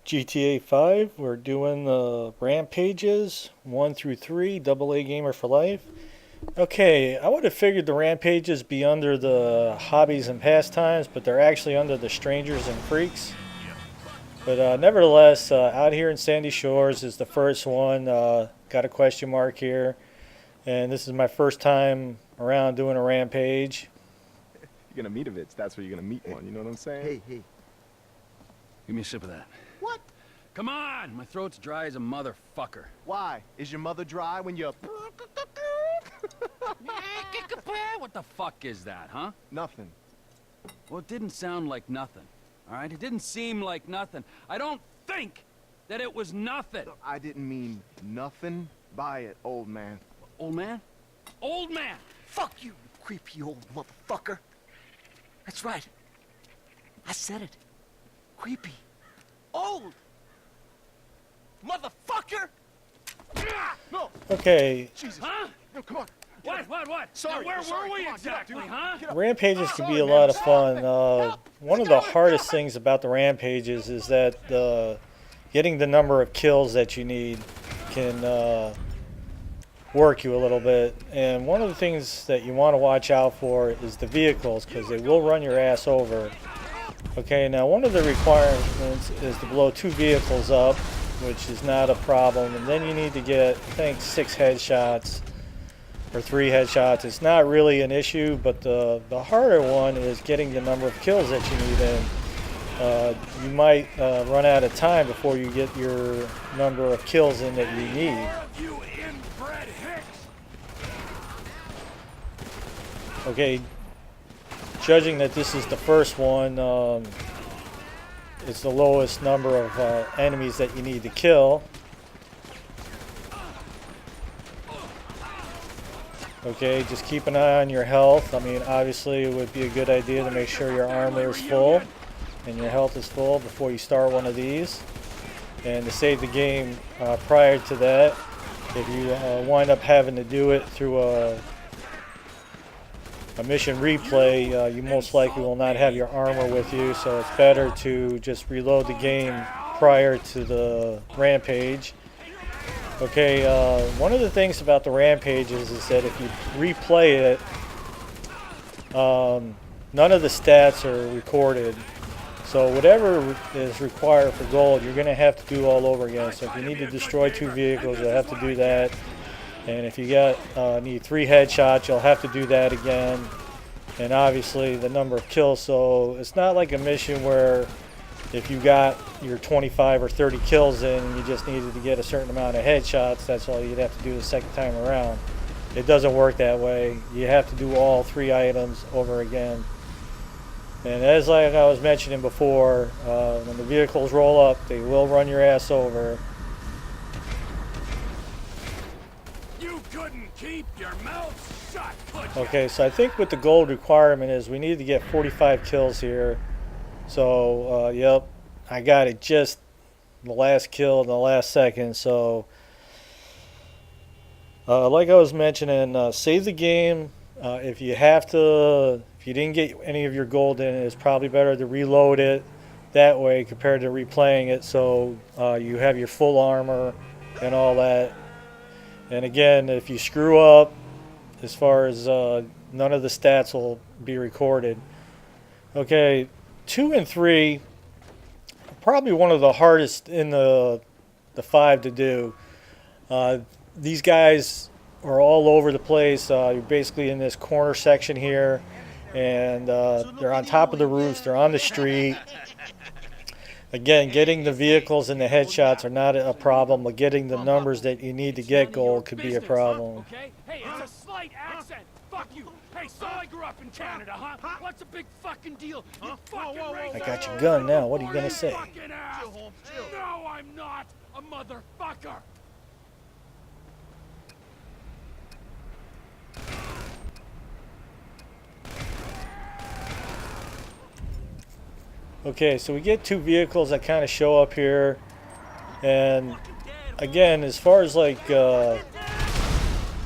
GTA 5, we're doing the Rampages 1 through 3, AA Gamer for Life. Okay, I would have figured the Rampages be under the hobbies and pastimes, but they're actually under the strangers and freaks. But nevertheless, out here in Sandy Shores is the first one. Got a question mark here. And this is my first time around doing a Rampage. You're gonna meet a Vitz, that's where you're gonna meet one, you know what I'm saying? Hey. Give me a sip of that. What? Come on! My throat's dry as a motherfucker. Why? Is your mother dry when you're... What the fuck is that, huh? Nothing. Well, it didn't sound like nothing. Alright? It didn't seem like nothing. I don't think that it was nothing. I didn't mean nothing by it, old man. Old man? Old man! Fuck you, you creepy old motherfucker. That's right. I said it. Creepy. Old. Motherfucker! No! Okay, Jesus. Huh? No, come on. What? Sorry, Now, where sorry. were we Come on, exactly, get up, huh? Get up. Rampages can be a lot of fun. One of the hardest things about the Rampages is that getting the number of kills that you need can work you a little bit. And one of the things that you want to watch out for is the vehicles, because they will run your ass over. Okay, now one of the requirements is to blow 2 vehicles up, which is not a problem. And then you need to get, I think, 6 headshots. Or 3 headshots. It's not really an issue, but the harder one is getting the number of kills that you need in. You might run out of time before you get your number of kills in that you need. Okay, judging that this is the first one, it's the lowest number of enemies that you need to kill. Okay, just keep an eye on your health. I mean, obviously it would be a good idea to make sure your armor is full and your health is full before you start one of these. And to save the game prior to that, if you wind up having to do it through a mission replay, you most likely will not have your armor with you, so it's better to just reload the game prior to the Rampage. Okay, one of the things about the Rampages is that if you replay it, none of the stats are recorded. So whatever is required for gold, you're going to have to do all over again. So if you need to destroy 2 vehicles, you'll have to do that. And if you need 3 headshots, you'll have to do that again. And obviously the number of kills. So it's not like a mission where if you got your 25 or 30 kills in and you just needed to get a certain amount of headshots, that's all you'd have to do the second time around. It doesn't work that way. You have to do all 3 items over again. And as like I was mentioning before, when the vehicles roll up, they will run your ass over. You couldn't keep your mouth shut, could you? Okay, so I think what the gold requirement is, we need to get 45 kills here. So, yep, I got it just the last kill in the last second. So, like I was mentioning, save the game. If you didn't get any of your gold in, it's probably better to reload it that way compared to replaying it. So you have your full armor and all that. And again, if you screw up, as far as none of the stats will be recorded. Okay. 2 and 3, probably one of the hardest in the 5 to do. These guys are all over the place. You're basically in this corner section here, and they're on top of the roofs. They're on the street. Again, getting the vehicles and the headshots are not a problem, but getting the numbers that you need to get gold could be a problem. Okay? Hey, it's a slight accent. Fuck you. Hey, so I grew up in Canada, huh? What's a big fucking deal? You fucking I got your gun now. What are you gonna say? No, I'm not a motherfucker. Okay, so we get 2 vehicles that kind of show up here, and again, as far as like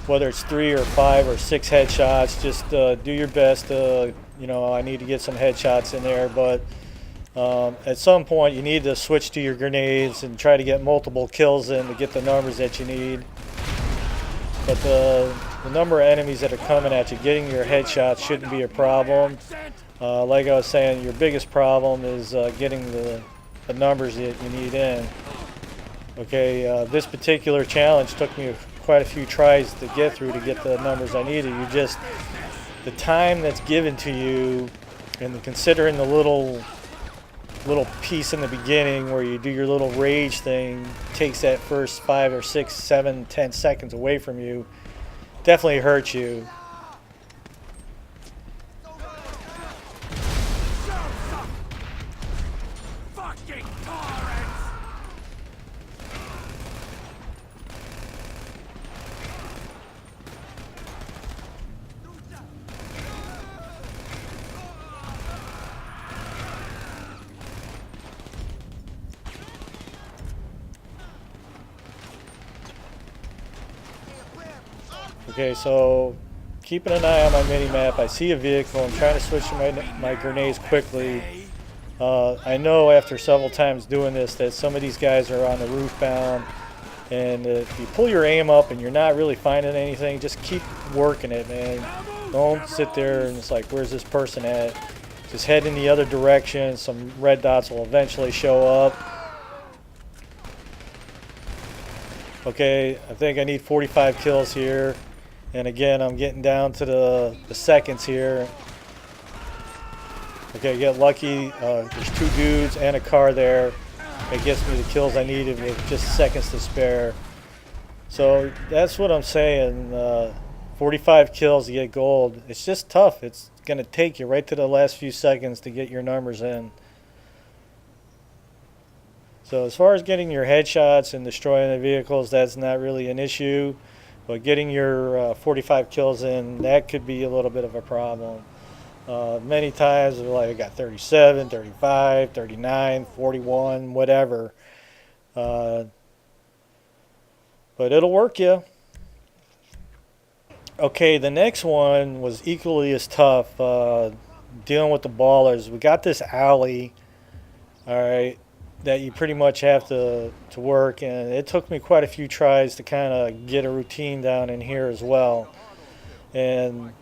whether it's 3 or 5 or 6 headshots, just do your best. I need to get some headshots in there, but At some point, you need to switch to your grenades and try to get multiple kills in to get the numbers that you need. But the number of enemies that are coming at you, getting your headshots shouldn't be a problem. Like I was saying, your biggest problem is getting the numbers that you need in. Okay, this particular challenge took me quite a few tries to get through to get the numbers I needed. The time that's given to you, and considering the little piece in the beginning where you do your little rage thing, takes that first 5 or 6, 7, 10 seconds away from you, definitely hurts you. Okay, so keeping an eye on my mini-map, I see a vehicle, I'm trying to switch to my grenades quickly. I know after several times doing this that some of these guys are on the roof bound, and if you pull your aim up and you're not really finding anything, just keep working it, man. Don't sit there and it's like, where's this person at? Just head in the other direction, some red dots will eventually show up. Okay, I think I need 45 kills here. And again, I'm getting down to the seconds here. Okay, get lucky. There's 2 dudes and a car there. It gets me the kills I needed with just seconds to spare. So that's what I'm saying. 45 kills to get gold. It's just tough. It's going to take you right to the last few seconds to get your numbers in. So as far as getting your headshots and destroying the vehicles, that's not really an issue. But getting your 45 kills in, that could be a little bit of a problem. Many times, like I got 37, 35, 39, 41, whatever. But it'll work you. Okay, the next one was equally as tough, dealing with the ballers. We got this alley, all right, that you pretty much have to work, and it took me quite a few tries to kind of get a routine down in here as well. And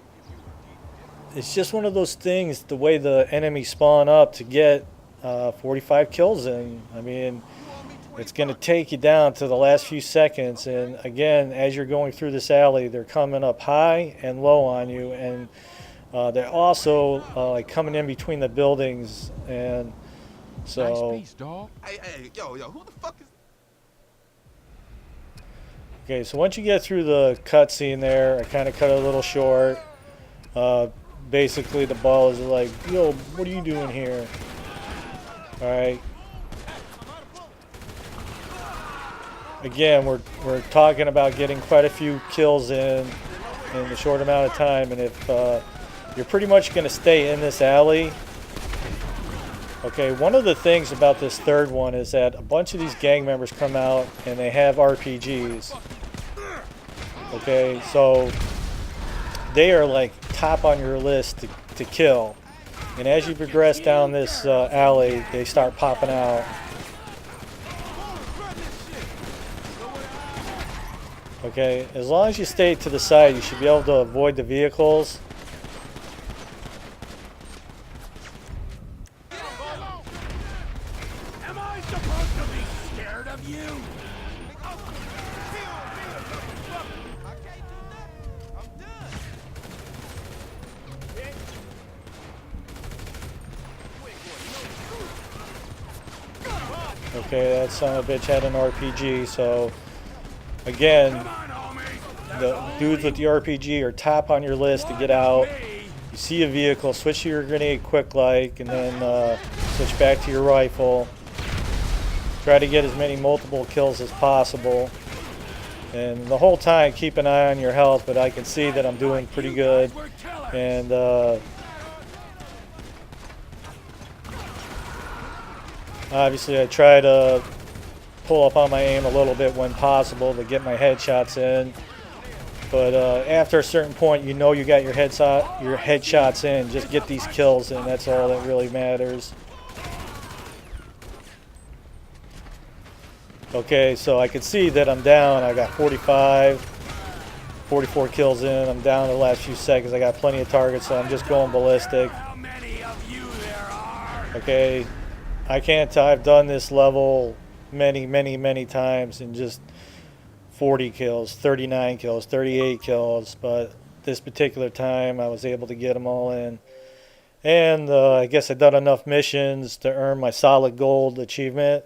it's just one of those things, the way the enemies spawn up to get 45 kills in. I mean, it's going to take you down to the last few seconds, and again, as you're going through this alley, they're coming up high and low on you, and they're also like coming in between the buildings. And so, nice piece, dog. Hey, yo, who the fuck is? okay, so once you get through the cutscene there, I kind of cut it a little short. Basically, the ballers are like, yo, what are you doing here? All right. Again, we're talking about getting quite a few kills in a short amount of time, and if you're pretty much going to stay in this alley. Okay, one of the things about this third one is that a bunch of these gang members come out and they have RPGs. Okay, so they are like top on your list to kill. And as you progress down this alley, they start popping out. Okay, as long as you stay to the side, you should be able to avoid the vehicles. Am I supposed to be scared of you? Okay, that son of a bitch had an RPG, so again, the dudes with the RPG are top on your list to get out. You see a vehicle, switch to your grenade quick like, and then switch back to your rifle. Try to get as many multiple kills as possible. And the whole time, keep an eye on your health, but I can see that I'm doing pretty good. And obviously I try to pull up on my aim a little bit when possible to get my headshots in. But after a certain point, you know you got your headshots in. Just get these kills in. That's all that really matters. Okay, so I can see that I'm down. I got 45, 44 kills in. I'm down the last few seconds. I got plenty of targets, so I'm just going ballistic. How many of you there are? Okay, I can't tell. I've done this level many times and just 40 kills, 39 kills, 38 kills, but this particular time I was able to get them all in. And I guess I've done enough missions to earn my solid gold achievement,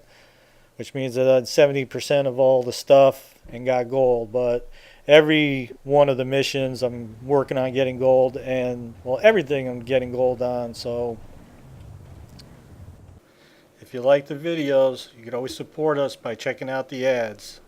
which means that I did 70% of all the stuff and got gold. But every one of the missions I'm working on getting gold, and well, everything I'm getting gold on. So if you like the videos, you can always support us by checking out the ads.